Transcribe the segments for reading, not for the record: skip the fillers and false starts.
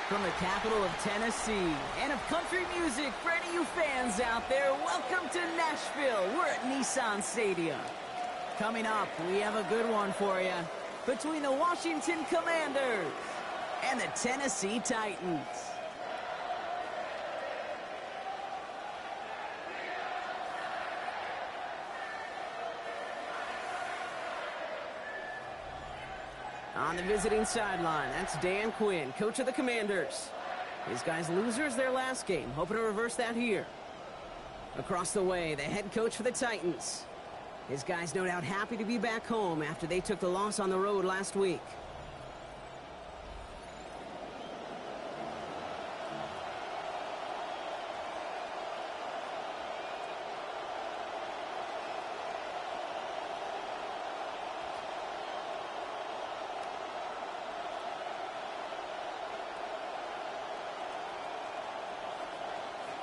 From the capital of Tennessee and of country music, for any of you fans out there, welcome to Nashville. We're at Nissan Stadium. Coming up, we have a good one for you between the Washington Commanders and the Tennessee Titans. On the visiting sideline, that's Dan Quinn, coach of the Commanders. His guys losers their last game, hoping to reverse that here. Across the way, the head coach for the Titans. His guys no doubt happy to be back home after they took the loss on the road last week.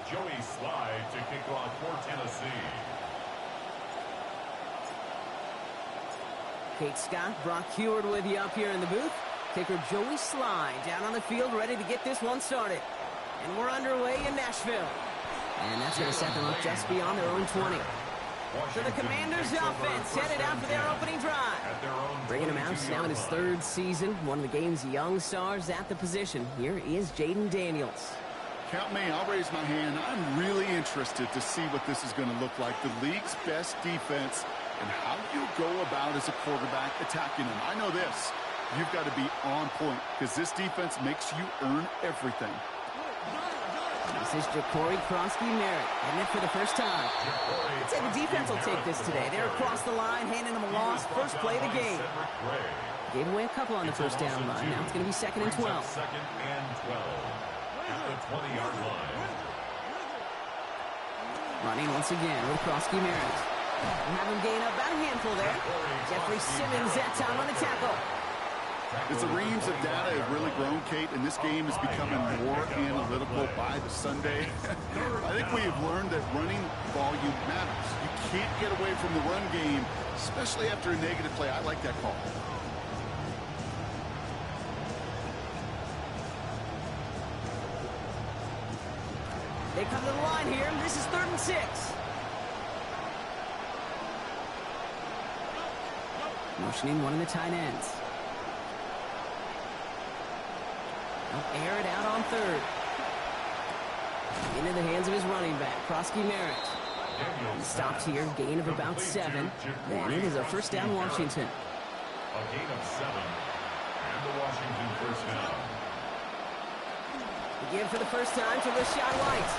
Joey Slide to kick off for Tennessee. Kate Scott, Brock Heward with you up here in the booth. Kicker Joey Slide down on the field, ready to get this one started. And we're underway in Nashville. And that's going to set them up just beyond their own 20. So the Commanders' offense headed out for their opening drive. Bringing him out now in his third season, one of the game's young stars at the position. Here is Jaden Daniels. Count me, I'll raise my hand. I'm really interested to see what this is going to look like. The league's best defense and how you go about as a quarterback attacking them. I know this. You've got to be on point because this defense makes you earn everything. This is Jacory Krosky-Merritt, heading it for the first time. I'd say the defense will take this today. They're across the line, handing them a loss. First play of the game. Gave away a couple on the first down line. Now it's going to be 2nd and 12. Second and 12. At the 20-yard line. Running once again with Krosky-Merritt. Have him gain up about a handful there. Jeffrey Simmons that time on the tackle. The reams of data have really grown, Kate, and this game is becoming more analytical by the Sunday. I think we have learned that running volume matters. You can't get away from the run game, especially after a negative play. I like that call. They come to the line here. This is 3rd and 6. Motioning one of the tight ends. They'll air it out on 3rd. Into the hands of his running back, Krosky-Merritt. He stopped here, gain of about 7. And it is a first down, Washington. A gain of 7. And the Washington first down. Again for the first time to Rashad White.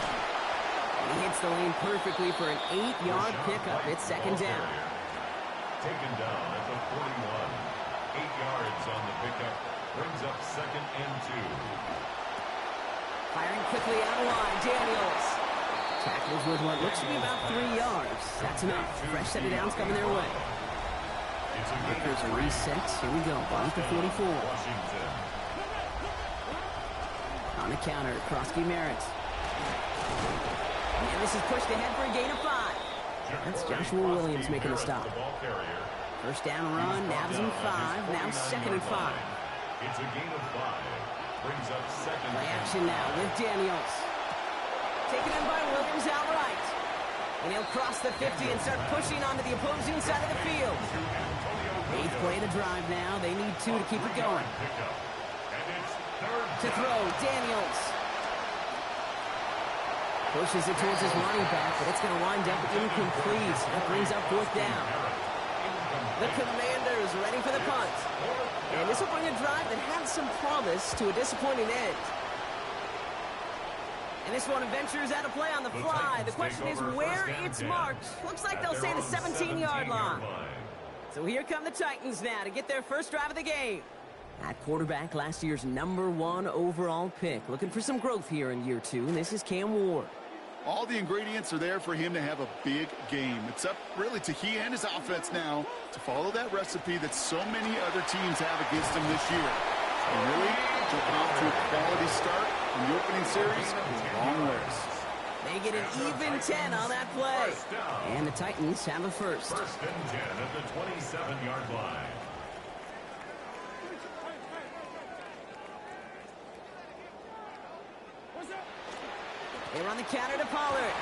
He hits the lane perfectly for an 8-yard pickup. It's 2nd down. Taken down at the 41. 8 yards on the pickup. Brings up 2nd and 2. Firing quickly out of line, Daniels. Tackles with what looks to be about 3 yards. That's enough. Fresh set of downs coming their way. Markers are reset. Here we go. Ball to 44. Washington. On the counter, Krosky-Merritt. And this is pushed ahead for a gain of 5. That's Joshua Williams making the stop. First down run, nabs him 5. Now 2nd and 5. It's a gain of 5. Brings up 2nd. Play action now with Daniels. Taken in by Williams outright. And he'll cross the 50 and start pushing onto the opposing side of the field. 8th play to drive now. They need 2 to keep it going. To throw, Daniels. Pushes it towards his running back, but it's going to wind up incomplete. That brings up 4th down. The Commanders ready for the punt. And this will bring a drive that had some promise to a disappointing end. And this one ventures out of play on the fly. The question is where it's marked. Looks like they'll say the 17-yard line. So here come the Titans now to get their first drive of the game. At quarterback, last year's #1 overall pick. Looking for some growth here in year 2. And this is Cam Ward. All the ingredients are there for him to have a big game. It's up really to he and his offense now to follow that recipe that so many other teams have against him this year. And really, jumping off to a quality start in the opening series is a long ways. They get an even 10 on that play. And the Titans have a first. First and 10 at the 27-yard line. They run the counter to Pollard.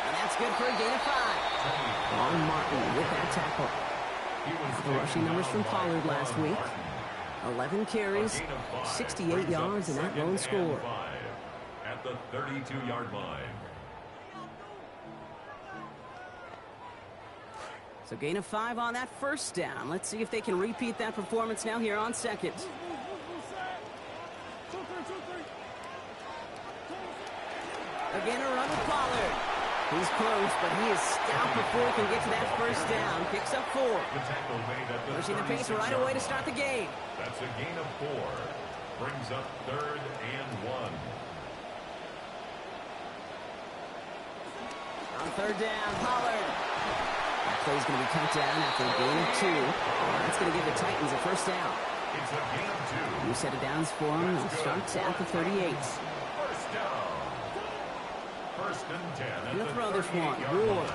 And that's good for a gain of 5. Long Martin with that tackle. The rushing numbers from Pollard last week. 11 carries, 68 yards, and that lone score. At the 32-yard line. So gain of 5 on that first down. Let's see if they can repeat that performance now here on second. Again, a run with Pollard. He's close, but he is stout before he can get to that first down. Picks up 4. Pushing the pace right away to start the game. That's a gain of 4. Brings up 3rd and 1. On 3rd down, Pollard. That play's going to be cut down after a gain of 2. That's going to give the Titans a first down. It's a gain of 2. New set of downs for him. It starts at the 38. First down. 1st and 10. He'll throw this one. Ward.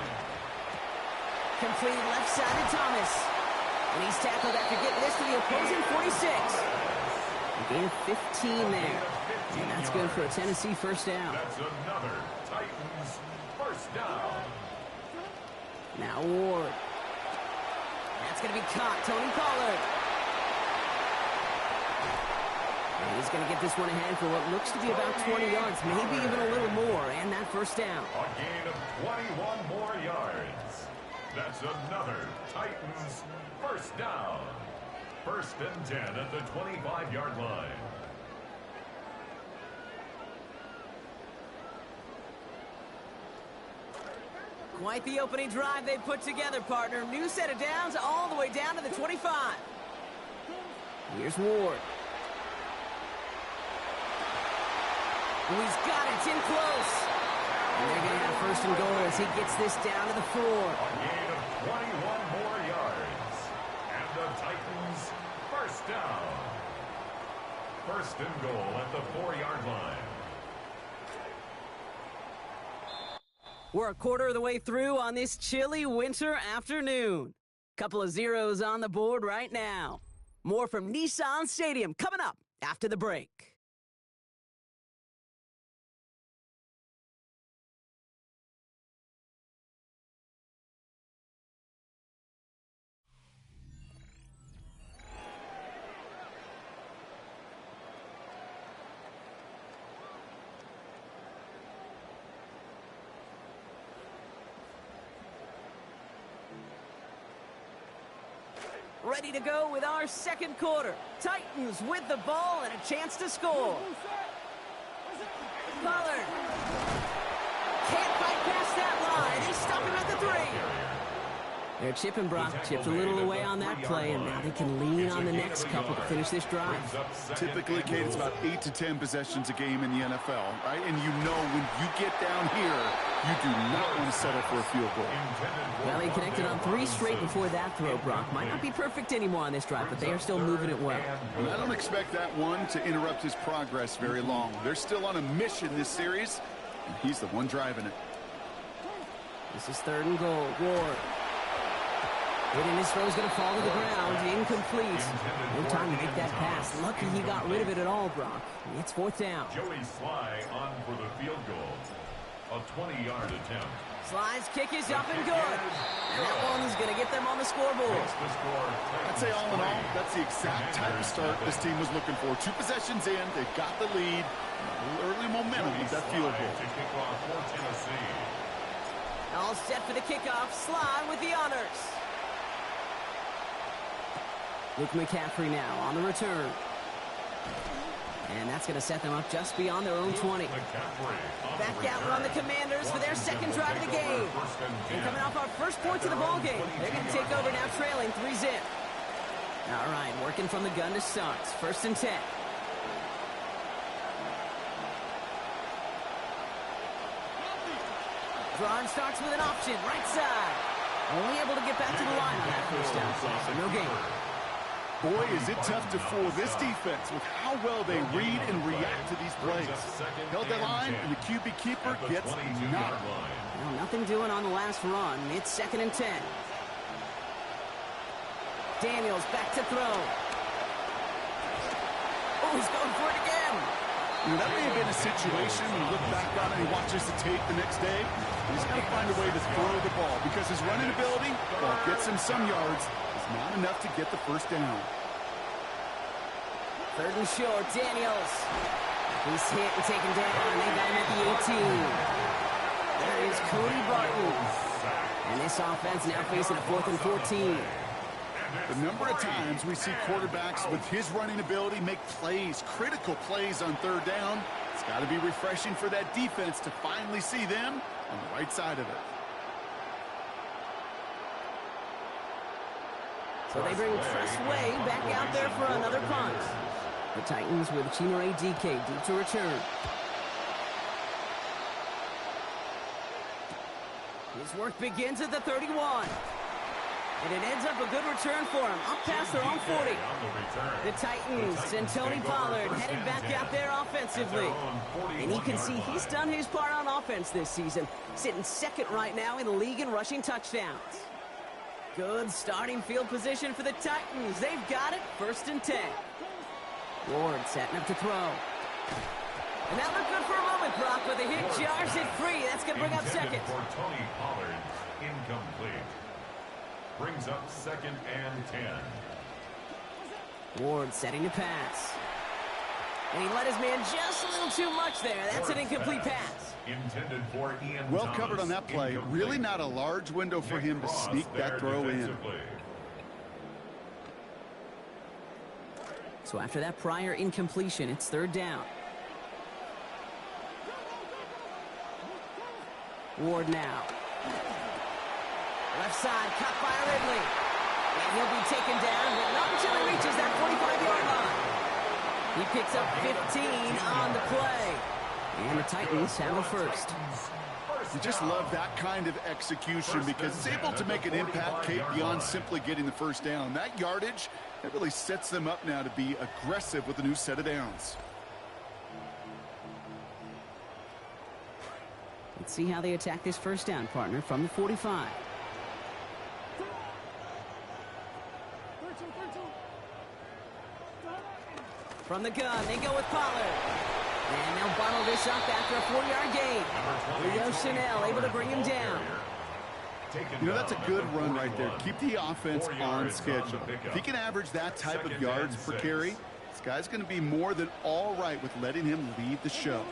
Completed left side to Thomas. And he's tackled after getting this to the opposing 46. A gain of 15 there. And that's good for a Tennessee first down. That's another Titans first down. Now Ward. That's going to be caught. Tony Pollard. And he's going to get this one ahead for what looks to be about 20 yards, maybe even a little more, and that first down. A gain of 21 more yards. That's another Titans first down. 1st and 10 at the 25-yard line. Quite the opening drive they put together, partner. New set of downs all the way down to the 25. Here's Ward. Oh, he's got it. It's in close. And they're going to have 1st and goal as he gets this down to the 4. A gain of 21 more yards. And the Titans first down. 1st and goal at the 4-yard line. We're a quarter of the way through on this chilly winter afternoon. Couple of zeros on the board right now. More from Nissan Stadium coming up after the break. Ready to go with our second quarter. Titans with the ball and a chance to score. Pollard can't bypass that line. He's stopping at the 3. They're chipping, Brock. Chipped a little away on that play, and now they can lean on the next couple to finish this drive. Typically, Kate, it's about 8 to 10 possessions a game in the NFL, right? And you know when you get down here, you do not want to settle for a field goal. Well, he connected on 3 straight before that throw, Brock. Might not be perfect anymore on this drive, but they are still moving it well. And I don't expect that one to interrupt his progress very long. They're still on a mission this series, and he's the one driving it. This is 3rd and goal. Ward. Hitting his throw is going to fall to the ground. Incomplete. No time to make that pass. Lucky he got rid of it at all, Brock. It's 4th down. Joey Sly on for the field goal. A 20-yard attempt. Sly's kick is up and good. And that one's going to get them on the scoreboard. I'd say all in all, that's the exact type of start this team was looking for. 2 possessions in, they've got the lead. Early momentum with that field goal. To kick off for Tennessee. All set for the kickoff. Sly with the honors. Luke McCaffrey now on the return. And that's going to set them up just beyond their own 20. Back out run the Commanders for their second drive of the game. And coming off our first points of the ball game, they're going to take over now trailing 3-0. All right, working from the gun to start. 1st and 10. Drawn starts with an option, right side. Only able to get back to the line on that first down play, so no gain. Boy, is it tough to fool this defense with how well they read and react to these plays. Held that line, and the QB keeper gets nothing. Well, nothing doing on the last run. It's 2nd and 10. Daniels back to throw. Oh, he's going for it again. That may have been a situation when you look back on it and he watches the tape the next day. He's got to find a way to throw the ball because his running ability, while it gets him some yards, is not enough to get the first down. 3rd and short, Daniels. He's hit and taken down. They got him at the 18. There is Cody Barton. And this offense now facing a 4th and 14. The number of times we see quarterbacks with his running ability make plays, critical plays on 3rd down, it's got to be refreshing for that defense to finally see them on the right side of it. So they bring Tressway back out there for another punt. The Titans with Chinere DK deep to return. His work begins at the 31. And it ends up a good return for him, up past their own 40. The Titans and Tony Pollard headed back out there offensively. And you can see he's done his part on offense this season, sitting 2nd right now in the league in rushing touchdowns. Good starting field position for the Titans. They've got it, 1st and 10. Ward setting up to throw. And that looked good for a moment, Brock, but the hit jars it free. That's going to bring up 2nd. For Tony Pollard, incomplete. Brings up 2nd and 10. Ward setting to pass. And he let his man just a little too much there. That's an incomplete pass. Intended for Ian Well Thomas. covered on that play. Incomplete. Really not a large window for him to sneak that throw in. So after that prior incompletion, it's 3rd down. Ward now. Left side, cut by Ridley. And he'll be taken down, but not until he reaches that 45-yard line. He picks up 15 on the play. And the Titans have a 1st. You just love that kind of execution because it's able to make an impact, Kate, beyond simply getting the 1st down. That yardage, that really sets them up now to be aggressive with a new set of downs. Let's see how they attack this 1st down, partner, from the 45. From the gun, they go with Pollard. And they'll bottle this up after a 4-yard gain. Leo Chanel able to bring him down. That's a good run right there. Keep the offense on schedule. If he can average that type of yards per carry, this guy's going to be more than all right with letting him lead the show.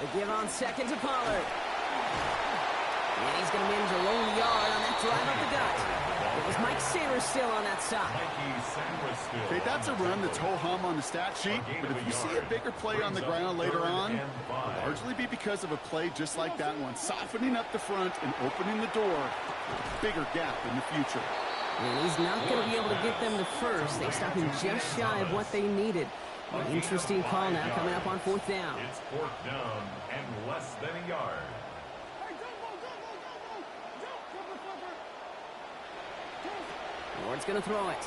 They give on 2nd to Pollard. And he's going to manage a lone yard on that drive up the gut. It was Mike Sayers still on that side. Okay, that's a run that's ho-hum on the stat sheet, but if you see a bigger play on the ground later on, it'll largely be because of a play just like that one, softening up the front and opening the door for a bigger gap in the future. And he's not going to be able to get them to 1st. They stop him just shy of what they needed. An interesting call now coming up on 4th down. It's 4th down and less than a yard. Ward's going to throw it.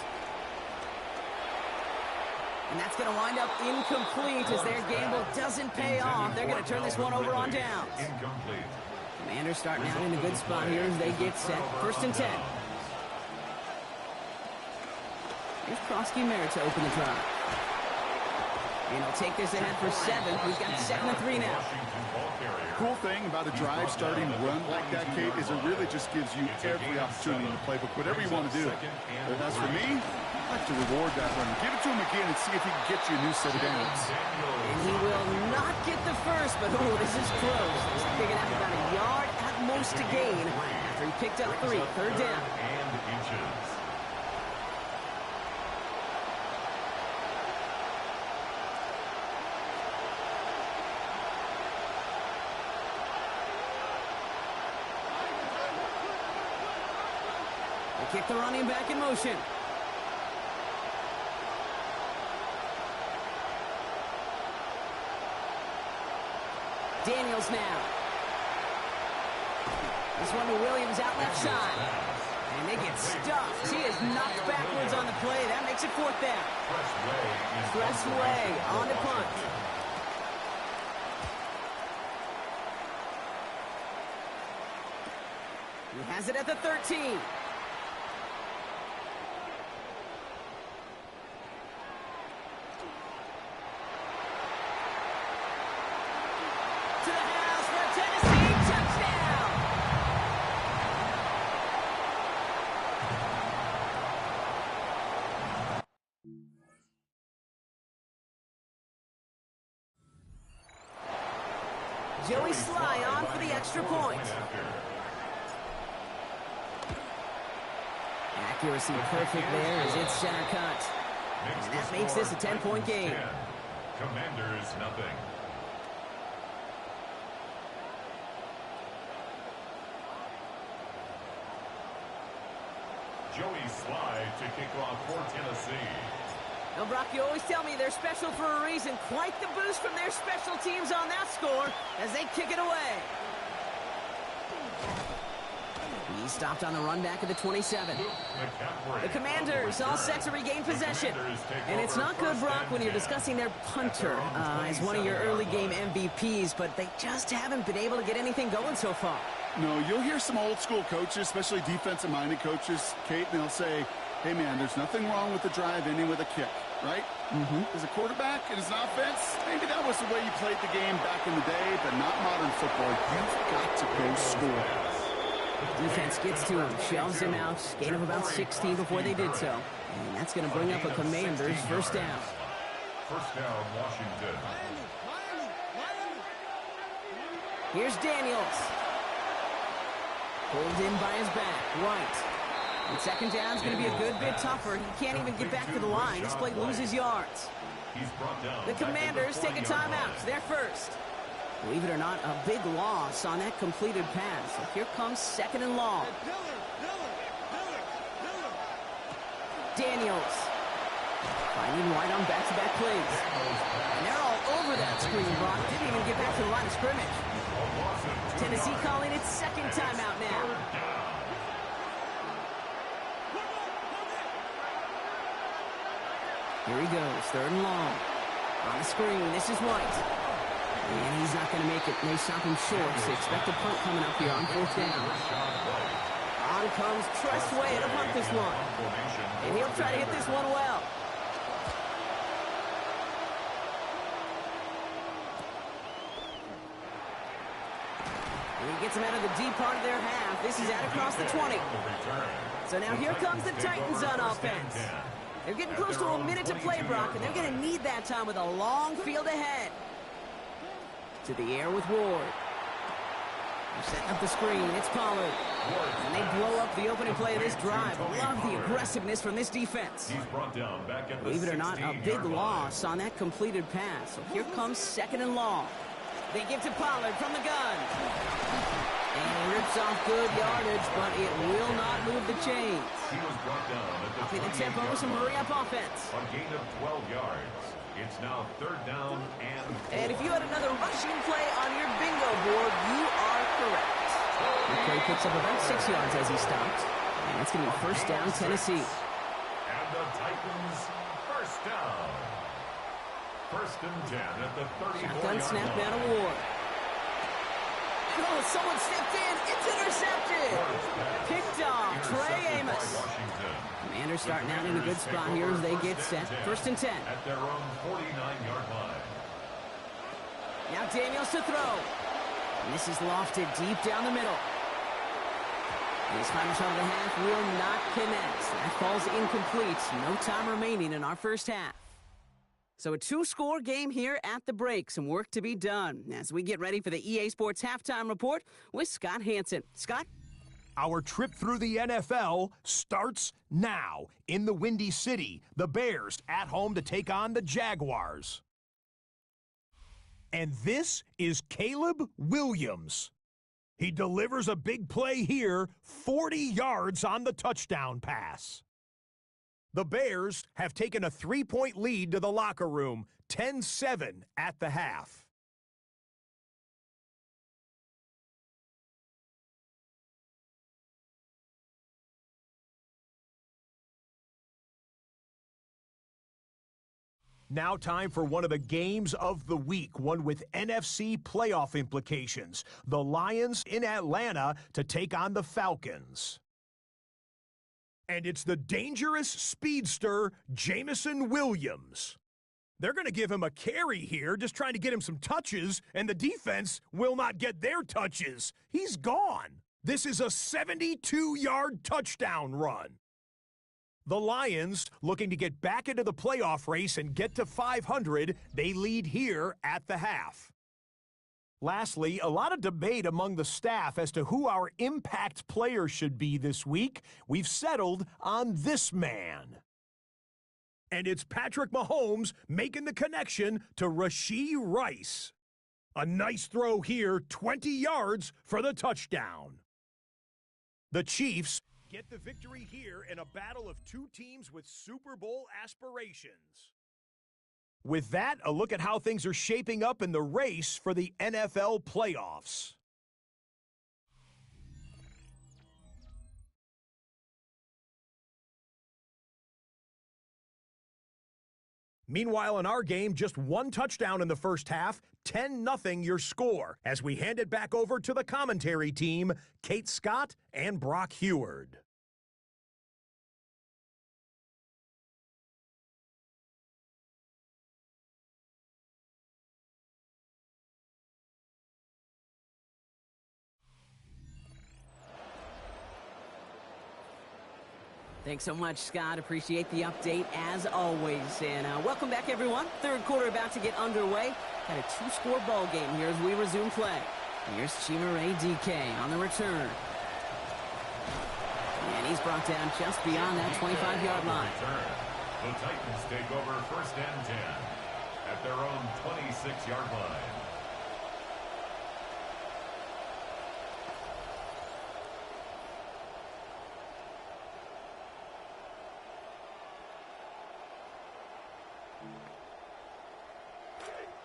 And that's going to wind up incomplete as their gamble doesn't pay off. They're going to turn this one over on downs. Incomplete. Commanders starting out in a good spot here as they get set. 1st and 10. Here's Krosky Merritt to open the drive. And he'll take this ahead for 7. We've got 2nd and 3 now. Cool thing about a drive starting run like that, Kate, is it really just gives you every opportunity in the playbook, whatever you want to do. But as for me, I'd like to reward that run. Give it to him again and see if he can get you a new set of downs. And he will not get the 1st, but oh, this is close. He's picking up about a yard at most to gain after he picked up 3. 3rd down. And inches. Kick the running back in motion. Daniels now. This one to Williams out left side. And they get stuffed. He is knocked backwards on the play. That makes it 4th down. Tressway on the punt. He has it at the 13. Joey Sly on for the extra point. Accuracy perfect there as it's center cut. And that makes this a 10-point game. Commanders nothing. Joey Sly to kick off for Tennessee. Now, Brock, you always tell me they're special for a reason. Quite the boost from their special teams on that score as they kick it away. He stopped on the run back of the 27. The Commanders all set to regain possession. And it's not good, Brock, when you're discussing their punter as one of your early game MVPs, but they just haven't been able to get anything going so far. No, you'll hear some old school coaches, especially defensive-minded coaches, Kate, and they'll say, hey, man, there's nothing wrong with the drive ending with a kick, right? As a quarterback and as an offense, maybe that was the way you played the game back in the day, but not modern football. You've got to go score. Defense gets to him, shoves him out, gain of about 16 before they did so. And that's going to bring up a Commanders first down. First down, Washington. Here's Daniels. Pulled in by his back, right. And second down's going to be a good bit tougher. He can't even get back to the line. This play loses yards. The Commanders take a timeout. They're first. Believe it or not, a big loss on that completed pass. So here comes second and long. Daniels. Finding White on back-to-back plays. And they're all over that screen, Brock. Didn't even get back to the line of scrimmage. Tennessee calling its second timeout now. Here he goes, third and long. On the screen, this is White. And he's not going to make it. They stop him short, so expect a punt coming up here on fourth down. On comes Tressway to punt this one. And he'll try to hit this one well. And he gets him out of the deep part of their half. This is out across the 20. So now here comes the Titans on offense. They're getting close to a minute to play, Brock, and they're going to need that time with a long field ahead. To the air with Ward. They're setting up the screen. It's Pollard. And they blow up the opening play of this drive. Love the aggressiveness from this defense. Believe it or not, a big loss on that completed pass. So here comes second and long. They give to Pollard from the gun. And he rips off good yardage, but it will not move the chains. Upping the tempo with some hurry-up offense. A gain of 12 yards. It's now third down and if you had another rushing play on your bingo board, you are correct. The play picks up about 6 yards as he stopped. And it's going to be first down, Tennessee. And the Titans first down. First and 10 at the 34-yard Shotgun snap now to Ward. Oh, someone stepped in. It's intercepted. Picked off Trey Amos. Commanders starting out in a good spot here as they get set. First and 10. At their own 49-yard line. Now Daniels to throw. And this is lofted deep down the middle. And his final shot of the half will not connect. That falls incomplete. No time remaining in our first half. So a two-score game here at the break. Some work to be done as we get ready for the EA Sports Halftime Report with Scott Hansen. Scott? Our trip through the NFL starts now. In the Windy City, the Bears at home to take on the Jaguars. And this is Caleb Williams. He delivers a big play here, 40 yards on the touchdown pass. The Bears have taken a 3-point lead to the locker room, 10-7 at the half. Now time for one of the games of the week, one with NFC playoff implications. The Lions in Atlanta to take on the Falcons. And it's the dangerous speedster, Jameson Williams. They're going to give him a carry here, just trying to get him some touches, and the defense will not get their touches. He's gone. This is a 72-yard touchdown run. The Lions, looking to get back into the playoff race and get to 500, they lead here at the half. Lastly, a lot of debate among the staff as to who our impact player should be this week. We've settled on this man. And it's Patrick Mahomes making the connection to Rashee Rice. A nice throw here, 20 yards for the touchdown. The Chiefs get the victory here in a battle of two teams with Super Bowl aspirations. With that, a look at how things are shaping up in the race for the NFL playoffs. Meanwhile, in our game, just one touchdown in the first half, 10-0 your score, as we hand it back over to the commentary team, Kate Scott and Brock Heward. Thanks so much, Scott. Appreciate the update, as always. And welcome back, everyone. Third quarter about to get underway. Got a two-score ball game here as we resume play. Here's Chima Ray DK on the return. And he's brought down just beyond that 25-yard line. The Titans take over first and 10 at their own 26-yard line.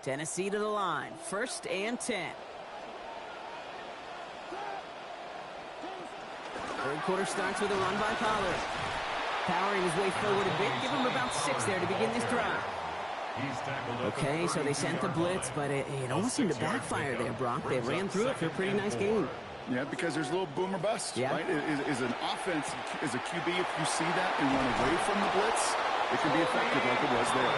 Tennessee to the line. First and 10. Third quarter starts with a run by Pollard. Powering his way forward a bit. Give him about 6 there to begin this drive. Okay, so they sent the blitz, but it almost seemed to backfire there, Brock. They ran through it for a pretty nice game. Yeah, because there's a little boom or bust, yeah. Right? Is an offense, as a QB, if you see that and run away from the blitz, it can be effective like it was there.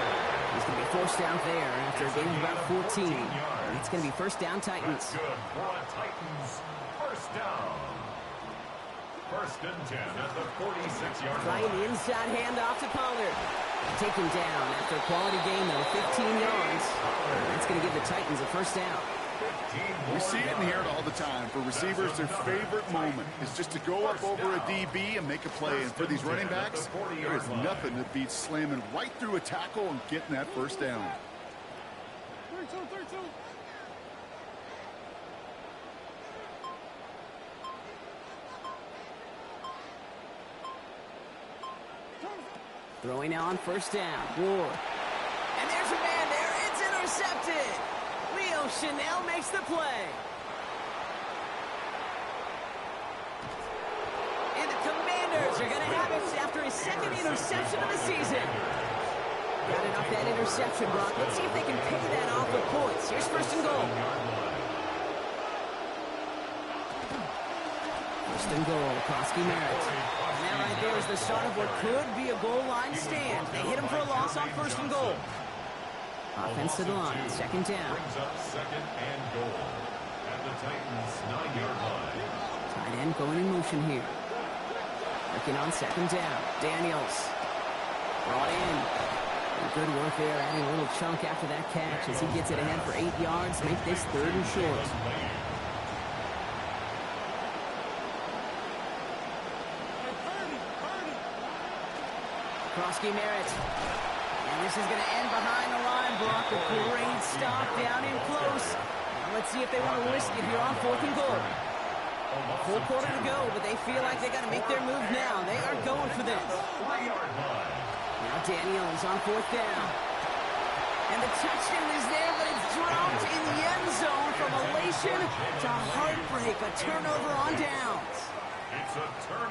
It's going to be forced down there after a gain of about 14. And it's going to be first down, Titans. That's good for a Titans first down. First and 10 at the 46-yard line. Trying the inside handoff to Pollard. Taken down after a quality gain, though, 15 yards. That's going to give the Titans a first down. We see it and hear it all the time. For receivers, their favorite moment is just to go up over a DB and make a play. And for these running backs, there is nothing that beats slamming right through a tackle and getting that first down. 32. Throwing now on first down. Ward. And there's a man there. It's intercepted. Leo Chanel makes the play. And the Commanders are going to have it after his second interception of the season. Got it off that interception, Brock. Let's see if they can pay that off with points. Here's first and goal. First and goal, Krosky Merritt. And that right there is the start of what could be a goal line stand. They hit him for a loss on first and goal. Offense to the line, second down. Brings up second and goal at the Titans' 9-yard line. Tight end going in motion here. Working on second down. Daniels brought in. And good work there, adding a little chunk after that catch as he gets it ahead for 8 yards. Make this third and short. Krosky Merritt. And this is going to end behind the line, Brock. A great stop down in close. Now let's see if they want to risk it here on fourth and goal. Full quarter to go, but they feel like they got to make their move now. They are going for this. Now Daniels on fourth down. And the touchdown is there, but it's dropped in the end zone from elation to heartbreak. A turnover on downs.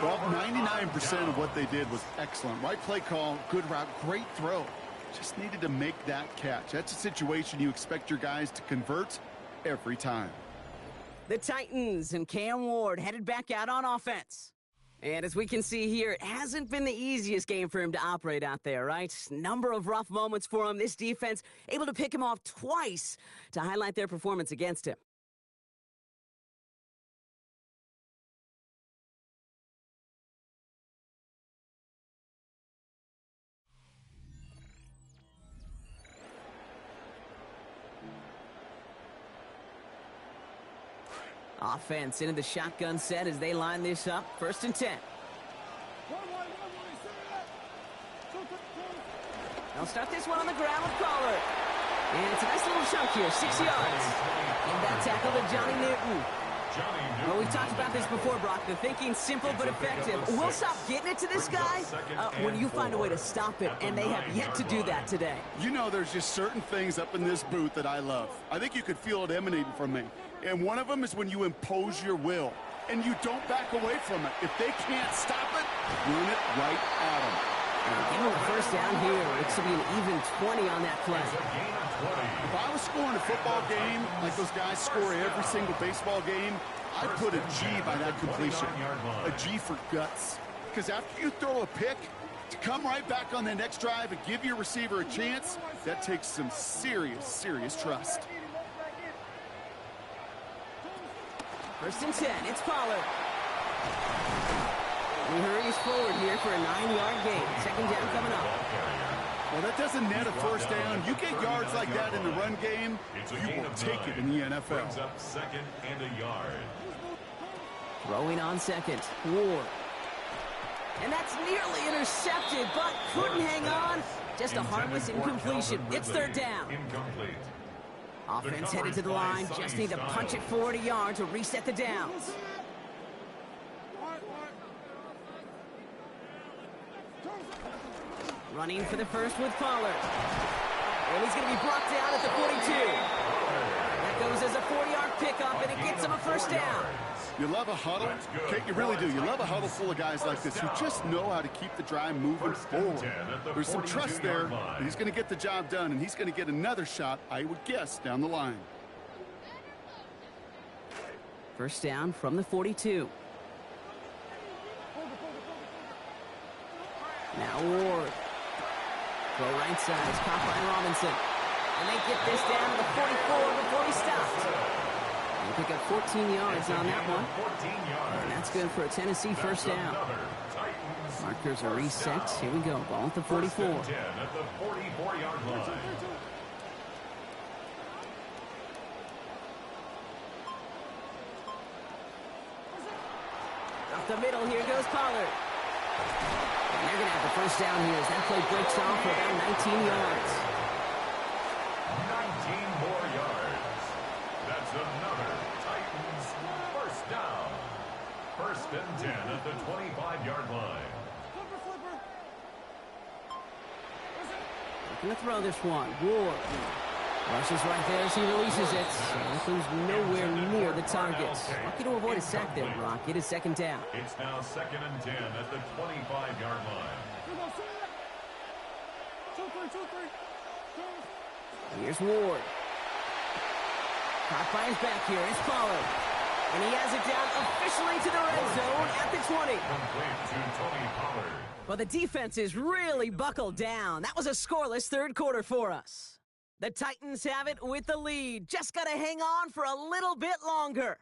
Well, 99% of what they did was excellent. Right play call, good route, great throw. Just needed to make that catch. That's a situation you expect your guys to convert every time. The Titans and Cam Ward headed back out on offense. And as we can see here, it hasn't been the easiest game for him to operate out there, right? Number of rough moments for him. This defense able to pick him off twice to highlight their performance against him. Offense into the shotgun set as they line this up. 1st and 10. They'll start this one on the ground with Pollard. And it's a nice little chunk here, 6 yards. And that tackle to Johnny Newton. Well, we've talked about this before, Brock. The thinking's simple but effective. We'll stop getting it to this guy when you find a way to stop it, and they have yet to do that today. You know, there's just certain things up in this booth that I love. I think you could feel it emanating from me. And one of them is when you impose your will, and you don't back away from it. If they can't stop it, run it right at them. Give them a 1st down here. It should be an even 20 on that play. If I was scoring a football game like those guys score every single baseball game, I'd put a G by that completion. A G for guts. Because after you throw a pick, to come right back on the next drive and give your receiver a chance, that takes some serious, serious trust. 1st and 10. It's Pollard. He hurries forward here for a 9-yard gain. 2nd down coming up. Well, that doesn't net a 1st down. You get yards like that in the run game, you will take it in the NFL. Brings up 2nd and a yard. Throwing on 2nd. Ward. And that's nearly intercepted, but couldn't hang on. Just a harmless incompletion. It's 3rd down. Incomplete. Offense headed to the line. Just need to punch it 40 yards to reset the downs. Running for the 1st with Pollard. And he's going to be brought down at the 42. That goes as a 40-yard pickup, and it gets him a 1st down. You love a huddle? Okay, you really do. You love a huddle full of guys like this who just know how to keep the drive moving forward. There's some trust there that he's going to get the job done, and he's going to get another shot, I would guess, down the line. 1st down from the 42. Now Ward. Throw right side is caught by Robinson. And they get this down to the 44 before he stopped. They pick up 14 yards on that one. And that's good for a Tennessee 1st down. Markers are reset. Here we go. Ball at the 44. At the 44-yard line. Up the middle, here goes Pollard. And they're going to have the 1st down here as that play breaks off for about 19 yards. 19 more yards. That's another Titans 1st down. 1st and 10 at the 25-yard line. Looking to throw this one. Ward. Rushes right there as he releases it. Nothing's nowhere near the target. Lucky to avoid a sack there, Brock. It is 2nd down. It's now 2nd and 10 at the 25-yard line. Here's Ward. Caught by his back here. It's Pollard. And he has it down officially to the red zone at the 20. Complete to Tony Pollard. Well, the defense is really buckled down. That was a scoreless 3rd quarter for us. The Titans have it with the lead. Just got to hang on for a little bit longer.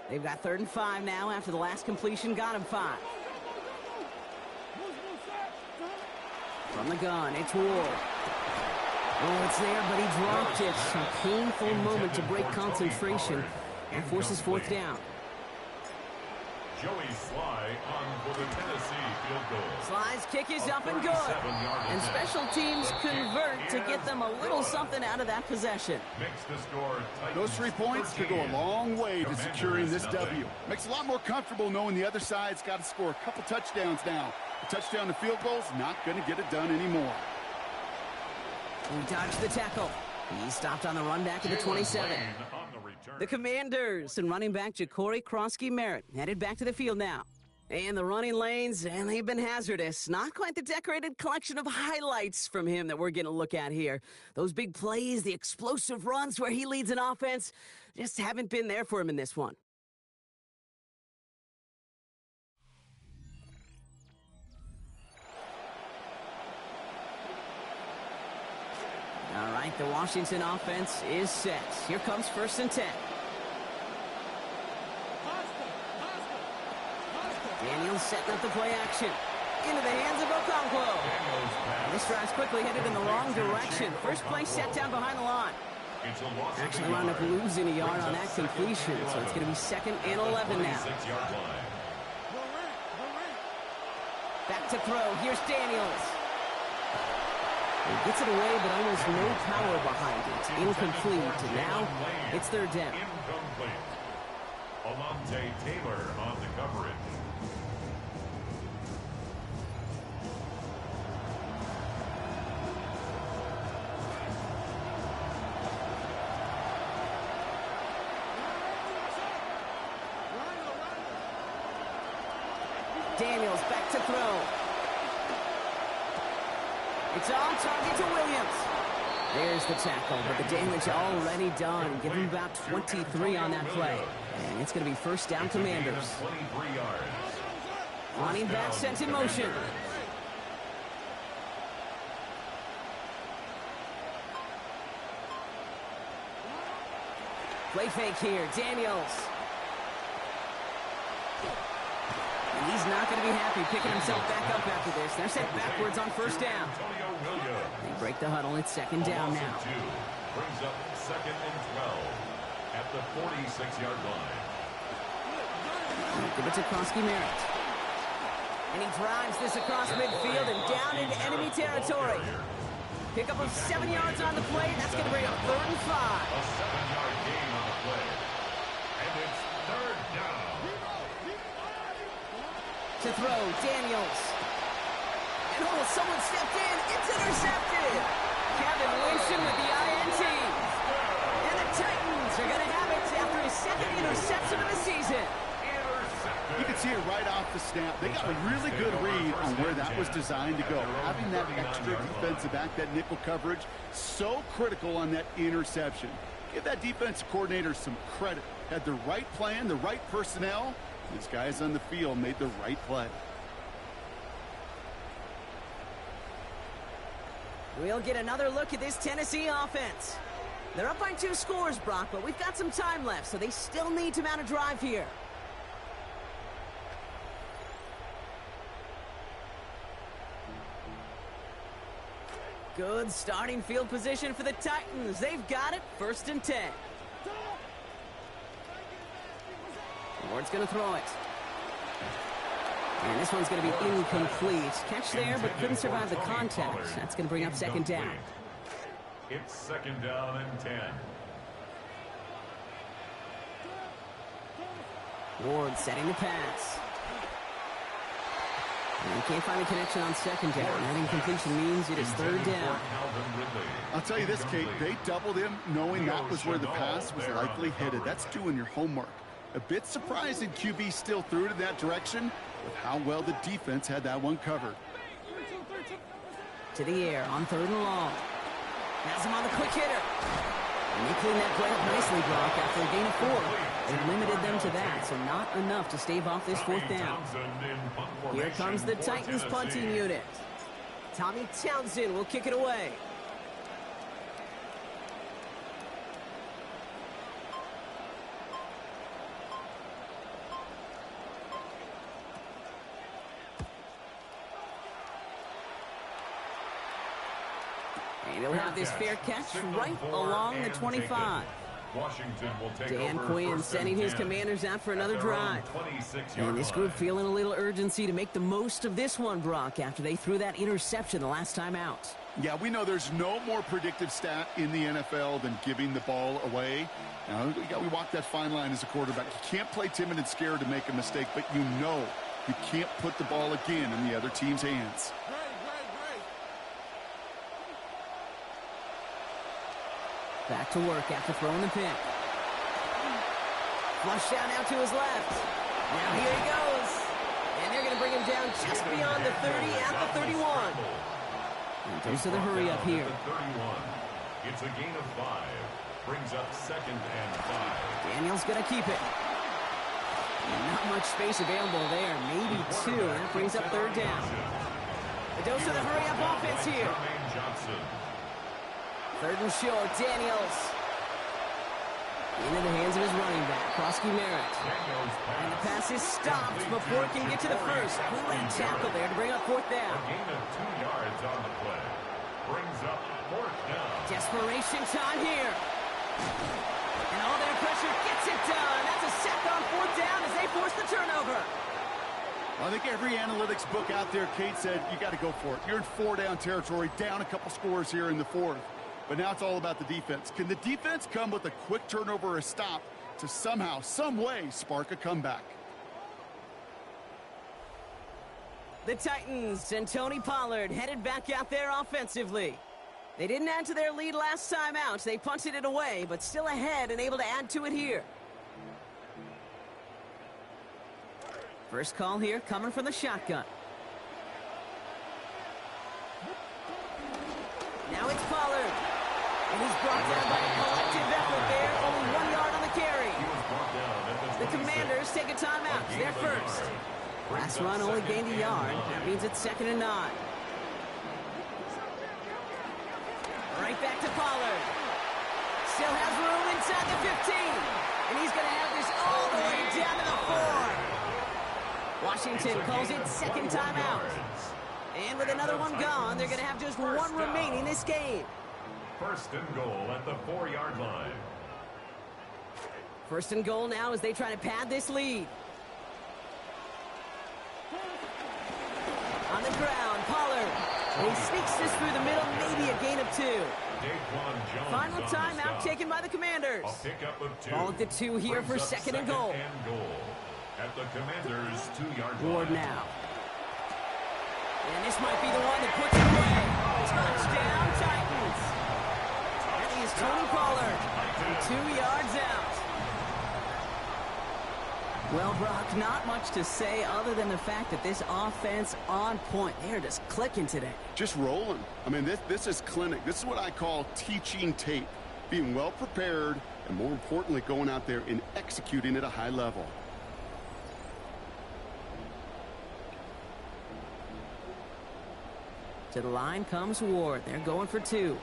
They've got 3rd and 5 now after the last completion got him 5. From the gun, it's Ward. Oh, it's there, but he dropped it. A painful moment to break concentration and forces 4th down. Joey Sly on for the Tennessee field goal. Sly's kick is up and good. And special teams convert to get them a little something out of that possession. Makes the score Those 3 points could go a long way to securing this W. Makes it a lot more comfortable knowing the other side's got to score a couple touchdowns now. A touchdown to field goal's not going to get it done anymore. He dodged the tackle. He stopped on the run back at the 27. The Commanders and running back Ja'Cory Krosky-Merritt headed back to the field now. And the running lanes, and they've been hazardous. Not quite the decorated collection of highlights from him that we're going to look at here. Those big plays, the explosive runs where he leads an offense, just haven't been there for him in this one. All right, the Washington offense is set. Here comes 1st and 10. Daniels setting up the play action. Into the hands of Okonkwo. And this drive's quickly headed in the wrong direction. First play set down behind the line. Actually wound up losing a yard on that completion, so it's going to be 2nd and 11 now. Back to throw. Here's Daniels. He gets it away, but almost no power behind it. Incomplete. And now it's 3rd down. Incomplete. Alontae Taylor on the coverage. Daniels back to throw. It's on target to Williams. There's the tackle, but the damage already done. Give him about 23 on that play. And it's going to be 1st down Commanders. 23 yards. Running back sent in motion. Play fake here. Daniels. And he's not going to be happy picking himself back up after this. They're sent backwards on 1st down. They break the huddle. It's 2nd down now. Brings up 2nd and 12 at the 46-yard line. Give it to Krosky-Merritt. And he drives this across midfield and down into enemy territory. Pickup of 7 yards on the play. That's going to bring up 3rd and 5. A 7-yard gain on the play. And it's 3rd down. To throw, Daniels. And oh, someone stepped in. It's intercepted. Kevin Winston with the INT. And the Titans are going to have it after his 2nd interception of the season. You can see it right off the snap. They got a really good read on where that was designed to go. Having that extra defensive back, that nickel coverage, so critical on that interception. Give that defensive coordinator some credit. Had the right plan, the right personnel. These guys on the field made the right play. We'll get another look at this Tennessee offense. They're up by 2 scores, Brock, but we've got some time left, so they still need to mount a drive here. Good starting field position for the Titans. They've got it. 1st and 10. Ward's going to throw it. And this one's going to be incomplete. Catch there, but couldn't survive the contact. That's going to bring up 2nd down. It's 2nd down and 10. Ward setting the pass. And he can't find a connection on 2nd down. That incompletion means it is 3rd down. I'll tell you this, Kate. They doubled him knowing that was where the pass was likely headed. That's doing your homework. A bit surprising QB still threw it in that direction with how well the defense had that one covered. To the air on 3rd and long. Has him on the quick hitter. And they clean that play up nicely, Brock, after a gain of 4. They limited them to that, so not enough to stave off this 4th down. Here comes the Titans punting unit. Tommy Townsend will kick it away. And he'll have this fair catch right along the 25. Washington will take Dan over Quinn sending his Commanders out for another drive. And this group feeling a little urgency to make the most of this one, Brock, after they threw that interception the last time out. Yeah, we know there's no more predictive stat in the NFL than giving the ball away. Now, we walk that fine line as a quarterback. You can't play timid and scared to make a mistake, but you know you can't put the ball again in the other team's hands. Back to work after throwing the pick. Flush down now to his left. Now here he goes. And they're going to bring him down just beyond the 30 at the 31. And goes to the hurry up here. It's a gain of 5. Brings up 2nd and 5. Daniels going to keep it. And not much space available there. Maybe 2. That brings up 3rd down. The dose of the hurry up offense here. 3rd and short, Daniels. Into the hands of his running back, Prosky Merritt. And the pass is stopped before it can get to the first. Great tackle there to bring up fourth down. A gain of 2 yards on the play. Brings up fourth down. Desperation time here. And all their pressure gets it done. That's a sack on fourth down as they force the turnover. I think every analytics book out there, Kate, said you got to go for it. You're in 4-down territory, down a couple scores here in the fourth. But now it's all about the defense. Can the defense come with a quick turnover or a stop to somehow, some way, spark a comeback? The Titans and Tony Pollard headed back out there offensively. They didn't add to their lead last time out. They punted it away, but still ahead and able to add to it here. First call here coming from the shotgun. Now it's Pollard. And he's brought down by a collective effort there. Only 1 yard on the carry. The Commanders take a timeout. It's their first. Last run only gained a yard. That means it's 2nd and 9. Right back to Pollard. Still has room inside the 15. And he's going to have this all the way down to the 4. Washington calls it second timeout. And with another one gone, they're going to have just one remaining this game. First and goal at the 4-yard line. First and goal now as they try to pad this lead. On the ground, Pollard. And he sneaks this through the middle, maybe a gain of 2. Final timeout taken by the Commanders. Ball at the 2 here for second and goal. At the Commanders' 2-yard line. Ward now. And this might be the one that puts it away. Touchdown, Titans. That is Tony Pollard. 2 yards out. Well, Brock, not much to say other than the fact that this offense on point. They're just clicking today. Just rolling. I mean, this is clinic. This is what I call teaching tape. Being well prepared and, more importantly, going out there and executing at a high level. To the line comes Ward. They're going for 2.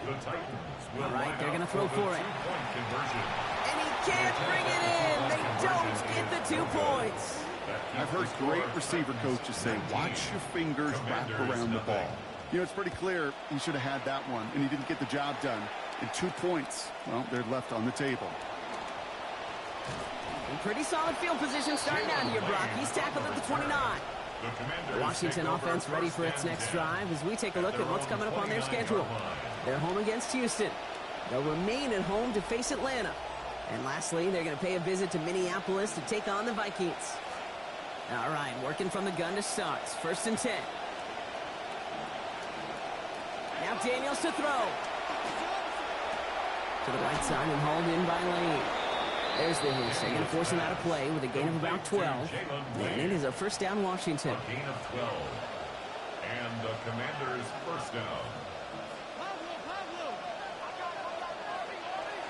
The Titans will All right, they're going to throw for it. And he can't bring it in. They don't get the 2 points. I've heard great receiver coaches say, watch your fingers wrap around the ball. You know, it's pretty clear he should have had that one, and he didn't get the job done. And 2 points, well, they're left on the table. In pretty solid field position starting out here, Brock. He's tackled at the 29. The Washington offense ready for its next drive as we take a look at what's coming up on their schedule. They're home against Houston. They'll remain at home to face Atlanta. And lastly, they're going to pay a visit to Minneapolis to take on the Vikings. All right, working from the gun to start. 1st and 10. Now Daniels to throw. To the right side and hauled in by Lane. There's the hit. They're going to force him out of play with a gain of about 12. And it is a first down, Washington. A gain of 12. And the Commanders' first down.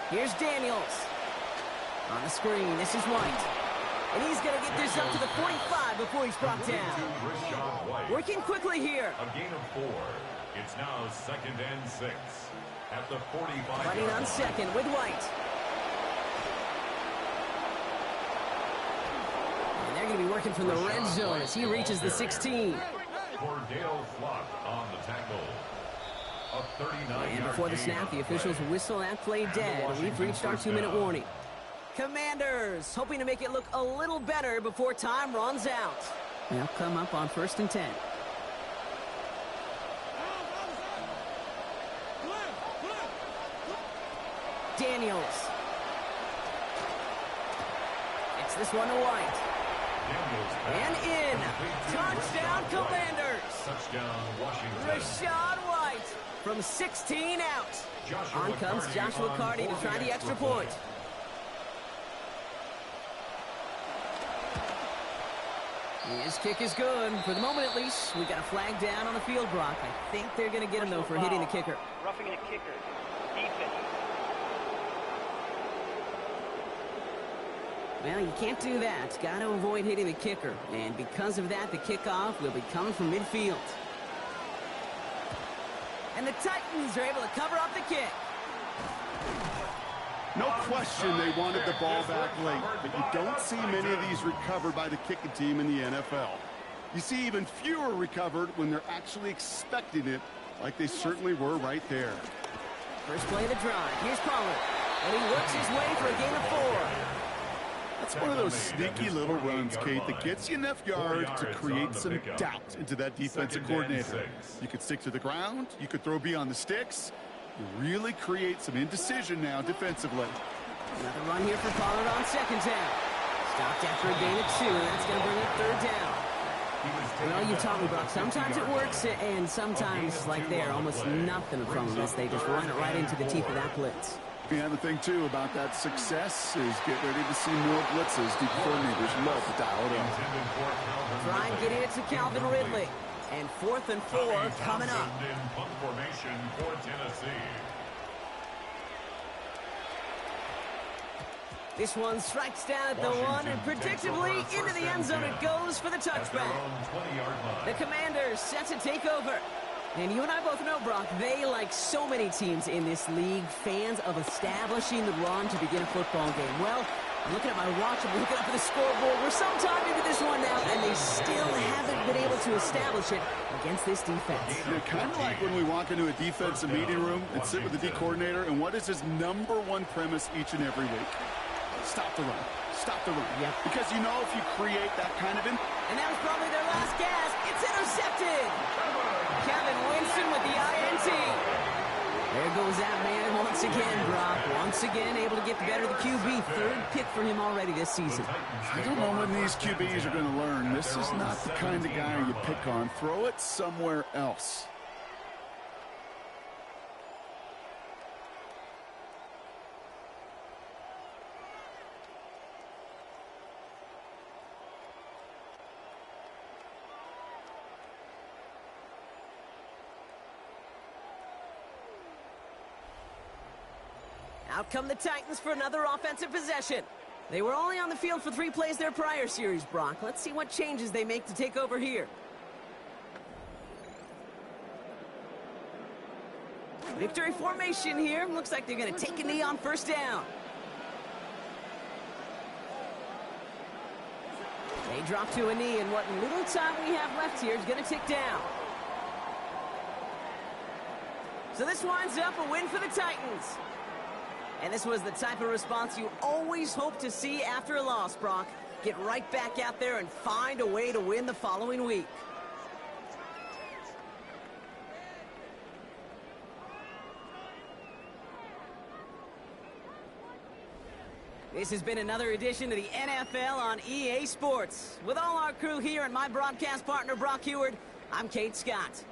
Here's Daniels. On the screen, this is White. And he's going to get this up to the 45 before he's brought down. Working quickly here. A gain of 4. It's now 2nd and 6. At the 45. Running on second with White. And they're going to be working from the red zone as he reaches the 16. Cordell Flock on the tackle. A 39-yard And before the snap, the officials whistle that play dead. We've reached our 2-minute warning. Commanders hoping to make it look a little better before time runs out. They'll come up on 1st and 10. Daniels. It's this one to White. And in. Touchdown, Commanders. Touchdown, Washington. Rashad White from 16 out. On comes Joshua Carty to try the extra point. His kick is good. For the moment, at least, we got a flag down on the field, Brock. I think they're going to get him, though, for hitting the kicker. Roughing the kicker. Defense. Well, you can't do that. Got to avoid hitting the kicker. And because of that, the kickoff will be coming from midfield. And the Titans are able to cover up the kick. No question they wanted the ball back late, but you don't see many of these recovered by the kicking team in the NFL. You see even fewer recovered when they're actually expecting it, like they certainly were right there. First play of the drive. Here's Pollard. And he works his way for a gain of 4. That's one of those sneaky little runs, Kate, that gets you enough yards to create some doubt into that defensive coordinator. You could stick to the ground. You could throw beyond the sticks. You really create some indecision now defensively. Another run here for Pollard on second down. Stopped after a gain of 2. That's going to bring up third down. Well, you taught me, Brock. Sometimes it works, and sometimes, like there, almost nothing from them as they just run it right into the teeth of that blitz. Yeah, the thing, too, about that success is get ready to see more blitzes. The coordinators love to dial it up. Try and get it to Calvin Ridley. And 4th and 4 coming up. In punt formation for Tennessee. This one strikes down at the 1, and predictably into the end zone it goes for the touchback. The Commanders set to take over. And you and I both know, Brock, they, like so many teams in this league, fans of establishing the run to begin a football game. Well, I'm looking at my watch, I'm looking up at the scoreboard. We're some time into this one now, and they still haven't been able to establish it against this defense. Yeah, kind of like when we walk into a defensive meeting room and sit with the D coordinator, and what is his #1 premise each and every week? Stop the run. Stop the run. Yep. Because you know if you create that kind of... And that was probably their last gasp. It's intercepted. Kevin Winston with the INT. There goes that man once again, Brock. Once again, able to get the better of the QB. 3rd pick for him already this season. I don't know when these QBs are going to learn. This is not the kind of guy you pick on. Throw it somewhere else. Out come the Titans for another offensive possession. They were only on the field for 3 plays their prior series, Brock. Let's see what changes they make to take over here. Victory formation here. Looks like they're going to take a knee on first down. They drop to a knee, and what little time we have left here is going to tick down. So this winds up a win for the Titans. And this was the type of response you always hope to see after a loss, Brock. Get right back out there and find a way to win the following week. This has been another edition of the NFL on EA Sports. With all our crew here and my broadcast partner, Brock Heward, I'm Kate Scott.